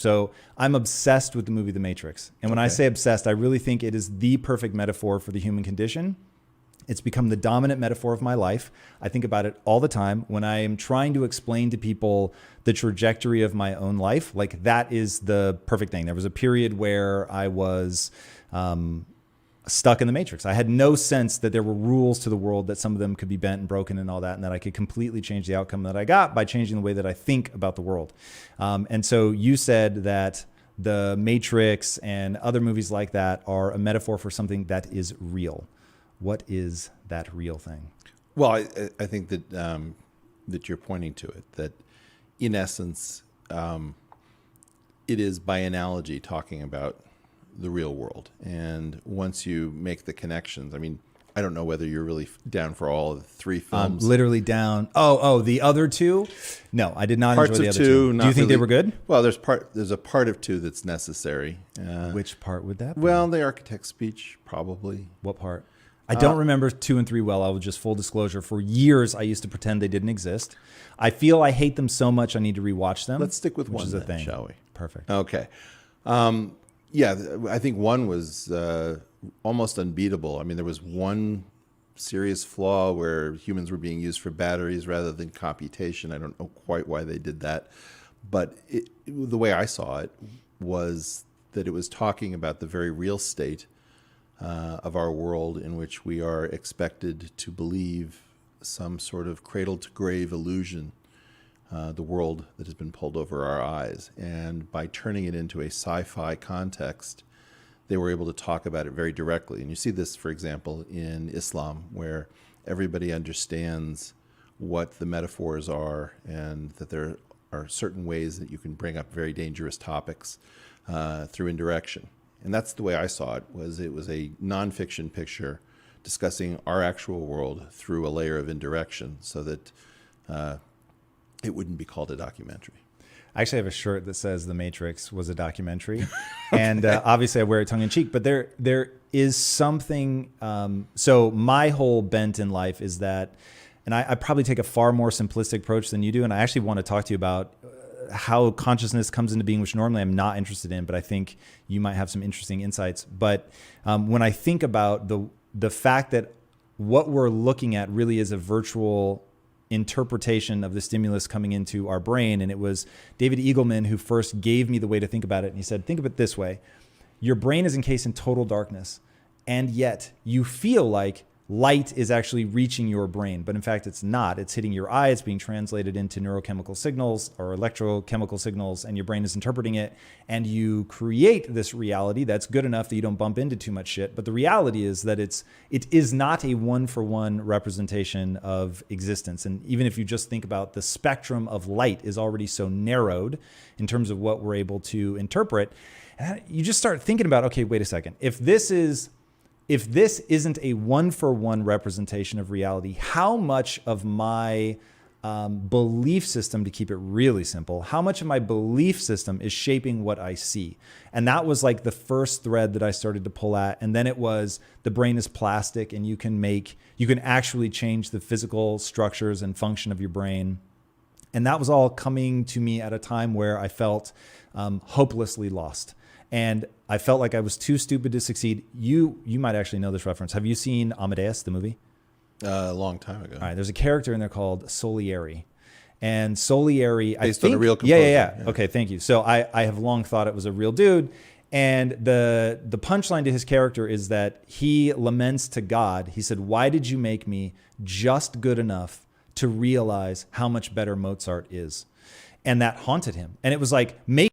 So I'm obsessed with the movie The Matrix. And when I say obsessed, I really think it is the perfect metaphor for the human condition. It's become the dominant metaphor of my life. I think about it all the time when I am trying to explain to people the trajectory of my own life. Like, that is the perfect thing. There was a period where I was stuck in the Matrix. I had no sense that there were rules to the world, that some of them could be bent and broken and all that, and that I could completely change the outcome that I got by changing the way that I think about the world. And so you said that the Matrix and other movies like that are a metaphor for something that is real. What is that real thing? Well, I think that that you're pointing to it, that in essence, it is by analogy talking about the real world. And once you make the connections, I mean, I don't know whether you're really down for all of the three films. Literally down. Oh, the other two? No, I did not enjoy the other two. Do you think they were good? Well, there's a part of two that's necessary. Which part would that be? Well, the architect's speech, probably. What part? I don't remember 2 and 3 well. I will just full disclosure. For years, I used to pretend they didn't exist. I feel I hate them so much I need to rewatch them. Let's stick with one then, shall we? Perfect. Okay. Yeah, I think one was almost unbeatable. I mean, there was one serious flaw where humans were being used for batteries rather than computation. I don't know quite why they did that. But the way I saw it was that it was talking about the very real state of our world, in which we are expected to believe some sort of cradle-to-grave illusion, the world that has been pulled over our eyes. And by turning it into a sci-fi context, they were able to talk about it very directly. And you see this, for example, in Islam, where everybody understands what the metaphors are, and that there are certain ways that you can bring up very dangerous topics through indirection. And that's the way I saw it. It was a nonfiction picture discussing our actual world through a layer of indirection, so that it wouldn't be called a documentary. I actually have a shirt that says The Matrix was a documentary. And obviously I wear it tongue in cheek, but there is something. So my whole bent in life is that, and I probably take a far more simplistic approach than you do. And I actually want to talk to you about how consciousness comes into being, which normally I'm not interested in, but I think you might have some interesting insights. But when I think about the fact that what we're looking at really is a virtual interpretation of the stimulus coming into our brain. And it was David Eagleman who first gave me the way to think about it. And he said, think of it this way. Your brain is encased in total darkness, and yet you feel like light is actually reaching your brain, but in fact it's not. It's hitting your eye, it's being translated into neurochemical signals or electrochemical signals, and your brain is interpreting it, and you create this reality that's good enough that you don't bump into too much shit. But the reality is that it is not a one-for-one representation of existence. And even if you just think about the spectrum of light is already so narrowed in terms of what we're able to interpret, and you just start thinking about, okay, wait a second, if this isn't a one-for-one representation of reality, how much of my belief system, to keep it really simple, how much of my belief system is shaping what I see? And that was like the first thread that I started to pull at. And then it was, the brain is plastic, and you can actually change the physical structures and function of your brain. And that was all coming to me at a time where I felt hopelessly lost. And I felt like I was too stupid to succeed. You might actually know this reference. Have you seen Amadeus, the movie? A long time ago. All right. There's a character in there called Salieri. And Salieri, based on a real composer. Yeah. Okay, thank you. So I have long thought it was a real dude. And the punchline to his character is that he laments to God. He said, why did you make me just good enough to realize how much better Mozart is? And that haunted him. And it was like, make